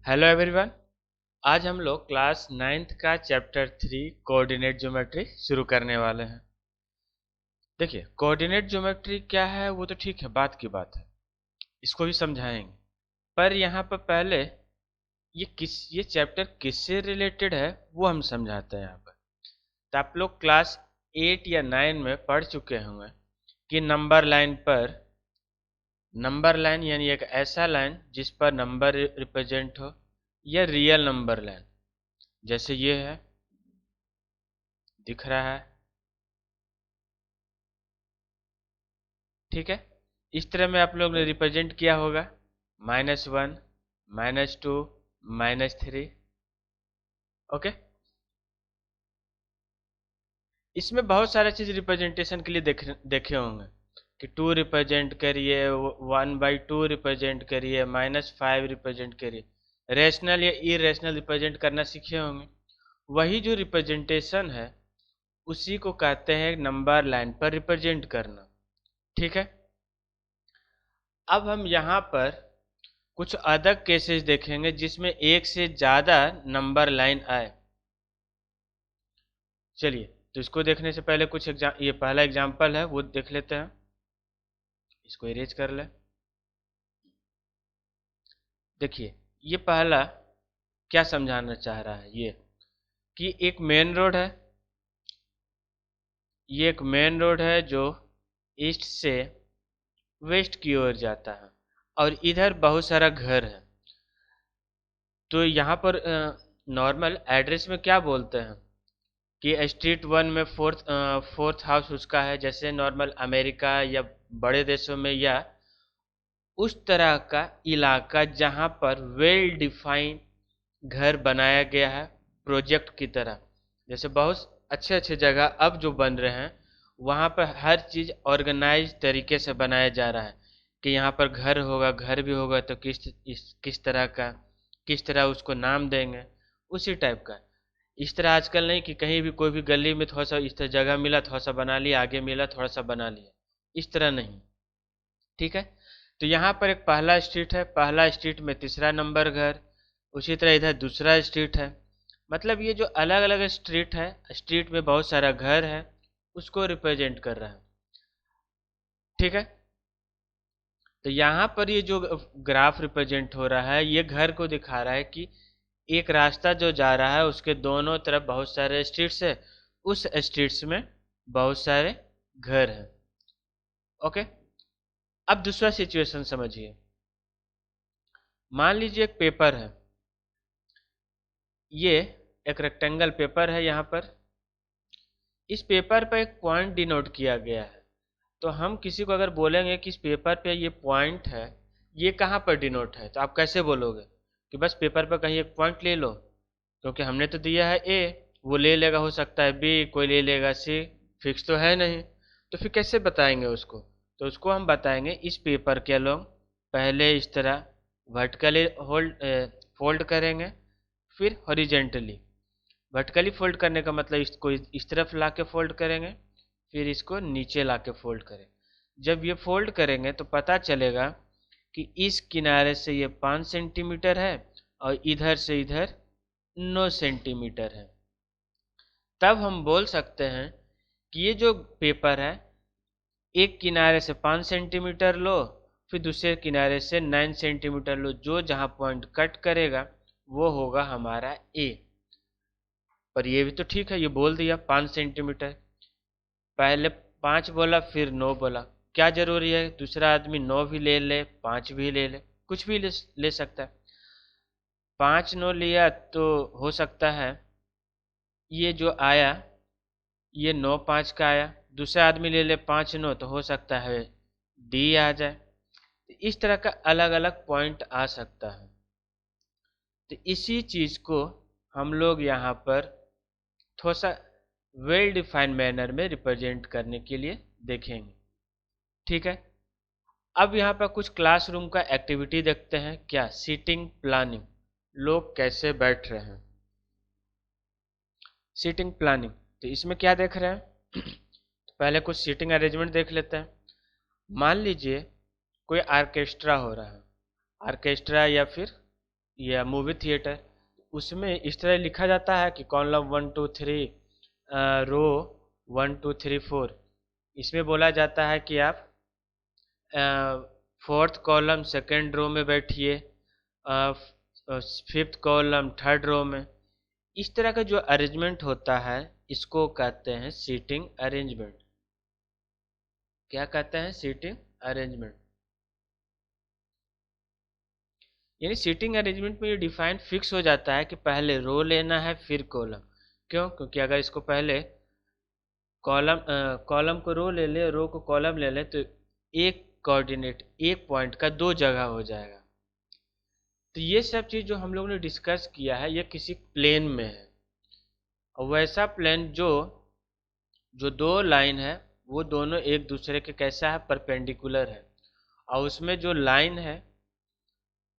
Hello everyone. आज हम लोग क्लास 9th का चैप्टर 3 कोऑर्डिनेट ज्योमेट्री शुरू करने वाले हैं। देखिए, कोऑर्डिनेट ज्योमेट्री क्या है वो तो ठीक है, बात की बात है, इसको भी समझाएंगे। पर यहाँ पर पहले ये चैप्टर किससे रिलेटेड है वो हम समझाते हैं यहाँ पर। तो आप लोग क्लास 8 या 9 में पढ़ चुके होंगे कि नंबर लाइन यानी एक ऐसा लाइन जिस पर नंबर रिप्रेजेंट हो, या रियल नंबर लाइन जैसे ये है, दिख रहा है, ठीक है। इस तरह में आप लोग ने रिप्रेजेंट किया होगा, -1, -2, -3। ओके, इसमें बहुत सारा चीज रिप्रेजेंटेशन के लिए देखे होंगे कि 2 रिप्रेजेंट करिए, 1/2 रिप्रेजेंट करिए, -5 रिप्रेजेंट करिए। रैशनल या इरेशनल रिप्रेजेंट करना सीखे होंगे। वही जो रिप्रेजेंटेशन है उसी को कहते हैं नंबर लाइन पर रिप्रेजेंट करना, ठीक है। अब हम यहाँ पर कुछ अदर केसेस देखेंगे जिसमें एक से ज़्यादा नंबर लाइन आए। चलिए, तो इसको देखने से पहले ये पहला एग्जांपल है वो देख लेते हैं। इसको इरेज कर ले। देखिए, ये पहला क्या समझाना चाह रहा है, ये कि एक मेन रोड है। ये एक मेन रोड है जो ईस्ट से वेस्ट की ओर जाता है और इधर बहुत सारा घर है। तो यहाँ पर नॉर्मल एड्रेस में क्या बोलते हैं कि स्ट्रीट 1 में फोर्थ हाउस उसका है, जैसे नॉर्मल अमेरिका या बड़े देशों में, या उस तरह का इलाका जहाँ पर वेल डिफाइंड घर बनाया गया है प्रोजेक्ट की तरह। जैसे बहुत अच्छे अच्छे जगह अब जो बन रहे हैं वहाँ पर हर चीज़ ऑर्गेनाइज तरीके से बनाया जा रहा है कि यहाँ पर घर होगा, घर भी होगा तो किस तरह का, किस तरह उसको नाम देंगे, उसी टाइप का। इस तरह आजकल नहीं कि कहीं भी कोई भी गली में थोड़ा सा इस तरह जगह मिला थोड़ा सा बना लिया, आगे मिला थोड़ा सा बना लिया, इस तरह नहीं, ठीक है। तो यहाँ पर एक पहला स्ट्रीट है, पहला स्ट्रीट में तीसरा नंबर घर, उसी तरह इधर दूसरा स्ट्रीट है। मतलब ये जो अलग अलग स्ट्रीट है, स्ट्रीट में बहुत सारा घर है, उसको रिप्रेजेंट कर रहा है, ठीक है। तो यहाँ पर ये जो ग्राफ रिप्रेजेंट हो रहा है ये घर को दिखा रहा है कि एक रास्ता जो जा रहा है उसके दोनों तरफ बहुत सारे स्ट्रीट्स है, उस स्ट्रीट्स में बहुत सारे घर हैं। ओके, अब दूसरा सिचुएशन समझिए। मान लीजिए एक पेपर है, ये एक रेक्टेंगल पेपर है। यहाँ पर इस पेपर पर एक पॉइंट डिनोट किया गया है। तो हम किसी को अगर बोलेंगे कि इस पेपर पे ये पॉइंट है, ये कहाँ पर डिनोट है, तो आप कैसे बोलोगे कि बस पेपर पर कहीं एक पॉइंट ले लो, क्योंकि हमने तो दिया है ए, वो ले लेगा, हो सकता है बी, कोई ले लेगा सी, फिक्स तो है नहीं। तो फिर कैसे बताएंगे उसको? तो उसको हम बताएंगे इस पेपर के लोग पहले इस तरह वर्टिकली फोल्ड करेंगे, फिर हॉरिजेंटली। वर्टिकली फोल्ड करने का मतलब इसको इस तरफ ला के फोल्ड करेंगे, फिर इसको नीचे ला के फोल्ड करें। जब ये फोल्ड करेंगे तो पता चलेगा कि इस किनारे से ये 5 सेंटीमीटर है और इधर से इधर 9 सेंटीमीटर है। तब हम बोल सकते हैं कि ये जो पेपर है एक किनारे से 5 सेंटीमीटर लो, फिर दूसरे किनारे से 9 सेंटीमीटर लो, जो जहाँ पॉइंट कट करेगा वो होगा हमारा ए। पर ये भी तो ठीक है, ये बोल दिया 5 सेंटीमीटर, पहले 5 बोला फिर 9 बोला, क्या जरूरी है दूसरा आदमी 9 भी ले ले 5 भी ले ले, कुछ भी ले सकता है। 5 9 लिया तो हो सकता है ये जो आया ये 9 5 का आया, दूसरा आदमी ले ले 5 9 तो हो सकता है डी आ जाए। तो इस तरह का अलग अलग पॉइंट आ सकता है। तो इसी चीज को हम लोग यहाँ पर थोड़ा सा वेल डिफाइंड मैनर में रिप्रेजेंट करने के लिए देखेंगे, ठीक है। अब यहाँ पर कुछ क्लासरूम का एक्टिविटी देखते हैं, क्या सीटिंग प्लानिंग, लोग कैसे बैठ रहे हैं। सीटिंग प्लानिंग, तो इसमें क्या देख रहे हैं तो पहले कुछ सीटिंग अरेंजमेंट देख लेते हैं। मान लीजिए कोई ऑर्केस्ट्रा हो रहा है, ऑर्केस्ट्रा या फिर या मूवी थिएटर, उसमें इस तरह लिखा जाता है कि कॉलम 1 2 3 रो 1 2 3 4। इसमें बोला जाता है कि आप फोर्थ कॉलम सेकेंड रो में बैठिए, फिफ्थ कॉलम थर्ड रो में। इस तरह का जो अरेंजमेंट होता है इसको कहते हैं सीटिंग अरेंजमेंट। क्या कहते हैं? Seating arrangement. यानी सीटिंग अरेंजमेंट में ये डिफाइन फिक्स हो जाता है कि पहले रो लेना है फिर कॉलम। क्यों? क्योंकि अगर इसको पहले कॉलम को रो ले ले, रो को कॉलम ले ले, तो एक कोऑर्डिनेट एक पॉइंट का दो जगह हो जाएगा। तो ये सब चीज़ जो हम लोगों ने डिस्कस किया है ये किसी प्लेन में है, और वैसा प्लेन जो जो दो लाइन है वो दोनों एक दूसरे के कैसा है? परपेंडिकुलर है। और उसमें जो लाइन है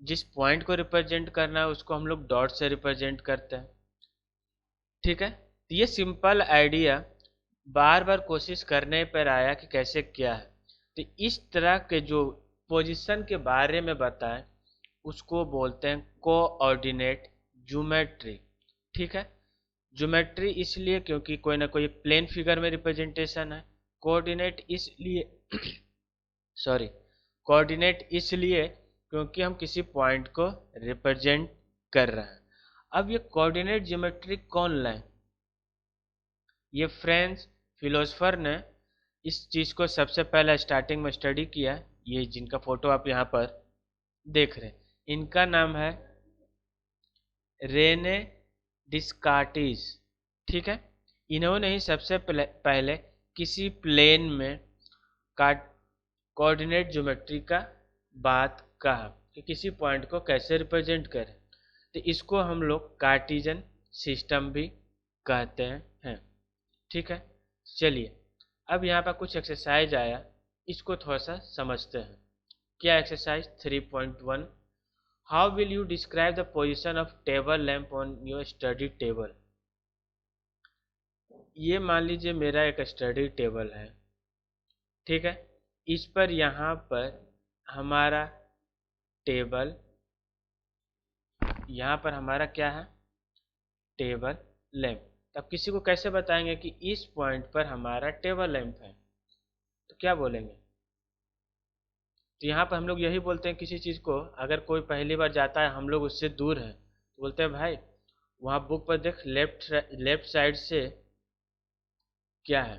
जिस पॉइंट को रिप्रेजेंट करना है उसको हम लोग डॉट से रिप्रेजेंट करते हैं। ठीक है, तो ये सिंपल आइडिया बार बार कोशिश करने पर आया कि कैसे क्या है। तो इस तरह के जो पोजीशन के बारे में बताएं उसको बोलते हैं कोऑर्डिनेट ज्योमेट्री। ठीक है, ज्योमेट्री इसलिए क्योंकि कोई ना कोई प्लेन फिगर में रिप्रेजेंटेशन है। कोऑर्डिनेट इसलिए सॉरी कोऑर्डिनेट इसलिए क्योंकि हम किसी पॉइंट को रिप्रेजेंट कर रहे हैं। अब ये कोऑर्डिनेट ज्योमेट्री कौन लाए? ये फ्रेंच फिलोसोफर ने इस चीज़ को सबसे पहले स्टार्टिंग में स्टडी किया। ये जिनका फोटो आप यहाँ पर देख रहे हैं इनका नाम है रेने डिस्कार्टिस। ठीक है, इन्होंने ही सबसे पहले किसी प्लेन में कोऑर्डिनेट ज्योमेट्री का बात कहा कि किसी पॉइंट को कैसे रिप्रेजेंट करें। तो इसको हम लोग कार्टेशियन सिस्टम भी कहते हैं। ठीक है, चलिए अब यहाँ पर कुछ एक्सरसाइज आया, इसको थोड़ा सा समझते हैं। क्या exercise 3.1? How will you describe the position of table lamp on your study table? ये मान लीजिए मेरा एक स्टडी टेबल है। ठीक है, इस पर यहाँ पर हमारा टेबल, यहाँ पर हमारा क्या है? Table lamp. तब किसी को कैसे बताएंगे कि इस पॉइंट पर हमारा टेबल लैंप है? तो क्या बोलेंगे? तो यहाँ पर हम लोग यही बोलते हैं किसी चीज़ को, अगर कोई पहली बार जाता है हम लोग उससे दूर हैं तो बोलते हैं भाई वहाँ बुक पर देख, लेफ्ट साइड से क्या है?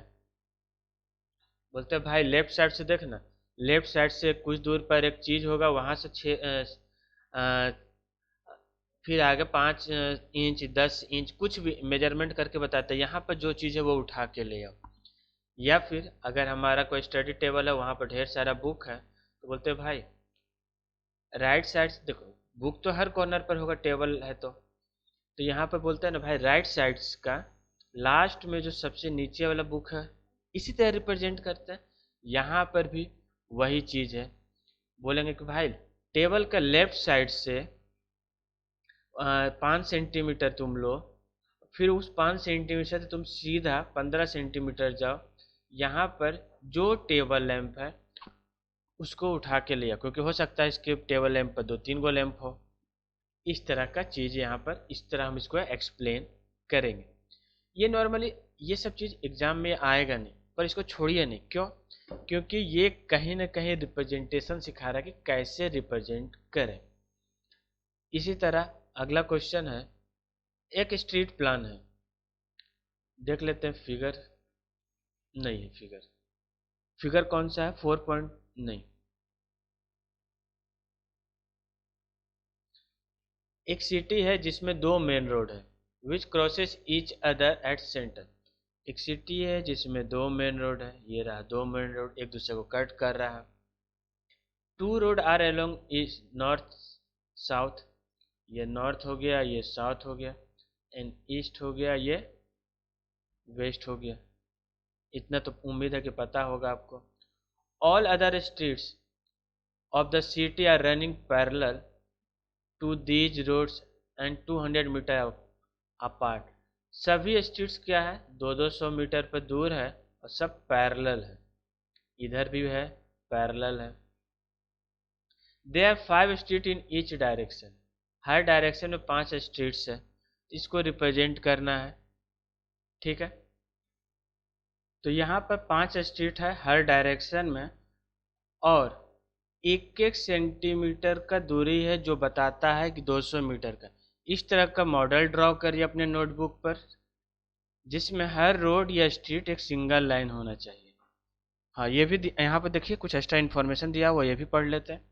बोलते हैं भाई लेफ्ट साइड से देखना, लेफ्ट साइड से कुछ दूर पर एक चीज़ होगा, वहाँ से फिर आगे 5 इंच 10 इंच कुछ भी मेजरमेंट करके बताते हैं, यहाँ पर जो चीज़ है वो उठा के ले आओ। या फिर अगर हमारा कोई स्टडी टेबल है वहाँ पर ढेर सारा बुक है तो बोलते हैं भाई राइट साइड से देखो, बुक तो हर कॉर्नर पर होगा टेबल है तो यहाँ पर बोलते हैं ना भाई राइट साइड का लास्ट में जो सबसे नीचे वाला बुक है इसी तरह रिप्रेजेंट करते हैं। यहाँ पर भी वही चीज़ है, बोलेंगे कि भाई टेबल का लेफ्ट साइड से 5 सेंटीमीटर तुम लो, फिर उस 5 सेंटीमीटर से तुम सीधा 15 सेंटीमीटर जाओ, यहाँ पर जो टेबल लैंप है उसको उठा के लिया, क्योंकि हो सकता है इसके टेबल लैंप पर 2-3 लैंप हो। इस तरह का चीज़ यहाँ पर इस तरह हम इसको एक्सप्लेन करेंगे। ये नॉर्मली ये सब चीज़ एग्जाम में आएगा नहीं, पर इसको छोड़िए नहीं। क्यों? क्योंकि ये कहीं ना कहीं रिप्रेजेंटेशन सिखा रहा है कि कैसे रिप्रेजेंट करें। इसी तरह अगला क्वेश्चन है, एक स्ट्रीट प्लान है, देख लेते हैं। फिगर नहीं है, फिगर कौन सा है? 4 पॉइंट नहीं। एक सिटी है जिसमें 2 मेन रोड है which crosses each other at centre. एक सिटी है जिसमें 2 मेन रोड है, ये रहा 2 मेन रोड एक दूसरे को कट कर रहा है। 2 road are along east north south, ये नॉर्थ हो गया, ये साउथ हो गया, एंड ईस्ट हो गया, ये वेस्ट हो गया। इतना तो उम्मीद है कि पता होगा आपको। All other streets of the city are running parallel to these roads and 200 metre apart. सभी स्ट्रीट्स क्या है? 200 मीटर पर दूर है और सब पैरेलल है, इधर भी है पैरेलल है। They are 5 street in each direction. हर डायरेक्शन में 5 स्ट्रीट्स है, इसको रिप्रेजेंट करना है। ठीक है, तो यहाँ पर 5 स्ट्रीट है हर डायरेक्शन में, और 1-1 सेंटीमीटर का दूरी है जो बताता है कि 200 मीटर का। इस तरह का मॉडल ड्रॉ करिए अपने नोटबुक पर, जिसमें हर रोड या स्ट्रीट एक सिंगल लाइन होना चाहिए। हाँ, ये भी यहाँ पर देखिए कुछ एक्स्ट्रा इन्फॉर्मेशन दिया हुआ, ये भी पढ़ लेते हैं।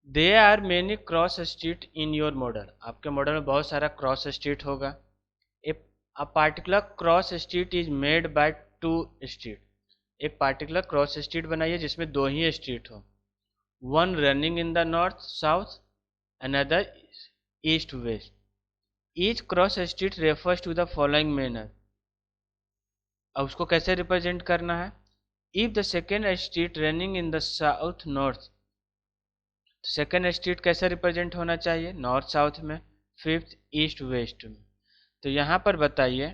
They are many cross street in your model, आपके मॉडल में बहुत सारा क्रॉस स्ट्रीट होगा। A particular cross street is made by 2 street, एक पार्टिकुलर क्रॉस स्ट्रीट बनाइए जिसमें 2 ही स्ट्रीट हो, one running in the north south, another east west. Each cross street refers to the following manner. अब उसको कैसे represent करना है? If the second street running in the south north, second street कैसे रिप्रेजेंट होना चाहिए? North south में, fifth east west में। तो यहाँ पर बताइए,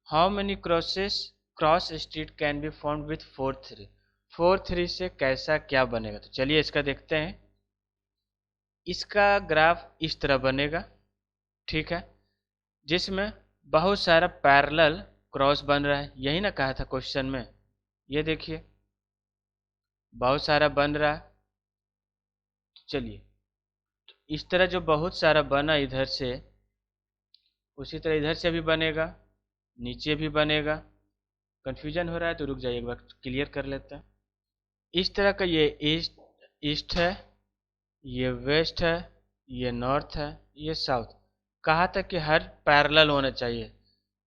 how many cross street can be formed with 4-3। 4-3 से कैसा क्या बनेगा? तो चलिए इसका देखते हैं। इसका ग्राफ इस तरह बनेगा, ठीक है, जिसमें बहुत सारा पैरेलल क्रॉस बन रहा है। यही ना कहा था क्वेश्चन में, ये देखिए बहुत सारा बन रहा है। चलिए, तो इस तरह जो बहुत सारा बना इधर से, उसी तरह इधर से भी बनेगा, नीचे भी बनेगा। कन्फ्यूजन हो रहा है तो रुक जाइए, एक बार क्लियर कर लेते हैं। इस तरह का ये ईस्ट है, ये वेस्ट है, ये नॉर्थ है, ये साउथ। कहा था कि हर पैरेलल होना चाहिए,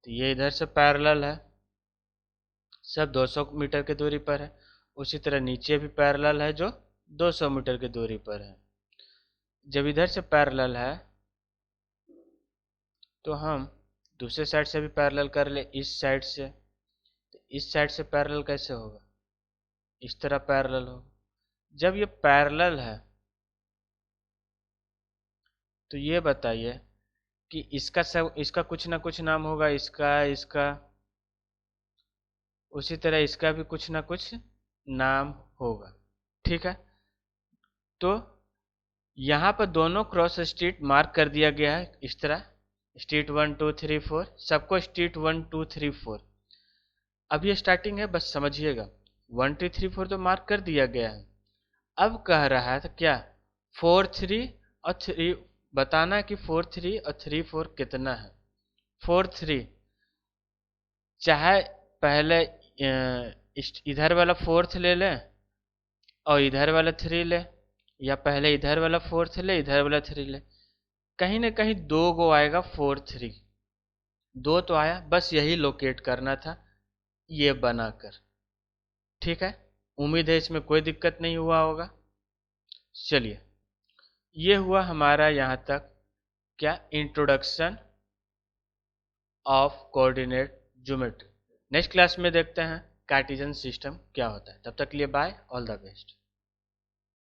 तो ये इधर से पैरेलल है, सब 200 मीटर की दूरी पर है। उसी तरह नीचे भी पैरेलल है जो 200 मीटर की दूरी पर है। जब इधर से पैरेलल है तो हम दूसरे साइड से भी पैरेलल कर ले, इस साइड से। तो इस साइड से पैरेलल कैसे होगा? इस तरह पैरेलल होगा। जब ये पैरेलल है तो ये बताइए कि इसका कुछ ना कुछ नाम होगा, इसका उसी तरह इसका भी कुछ ना कुछ नाम होगा। ठीक है, तो यहाँ पर दोनों क्रॉस स्ट्रीट मार्क कर दिया गया है इस तरह, स्ट्रीट 1 2 3 4, सबको स्ट्रीट 1 2 3 4। अब ये स्टार्टिंग है, बस समझिएगा। 1 2 3 4 तो मार्क कर दिया गया है। अब कह रहा है तो क्या 4 3 और 3 बताना है कि 4 3 और 3 4 कितना है। 4 3 चाहे पहले इधर वाला 4th ले लें और इधर वाला 3 ले, या पहले इधर वाला 4th ले इधर वाला 3 ले। कहीं ना कहीं 2 गो आएगा 4 3, 2 तो आया, बस यही लोकेट करना था ये बनाकर। ठीक है, उम्मीद है इसमें कोई दिक्कत नहीं हुआ होगा। चलिए, ये हुआ हमारा यहाँ तक क्या, introduction of coordinate geometry. Next class में देखते हैं कार्टेशियन सिस्टम क्या होता है। तब तक के लिए बाय, ऑल द बेस्ट।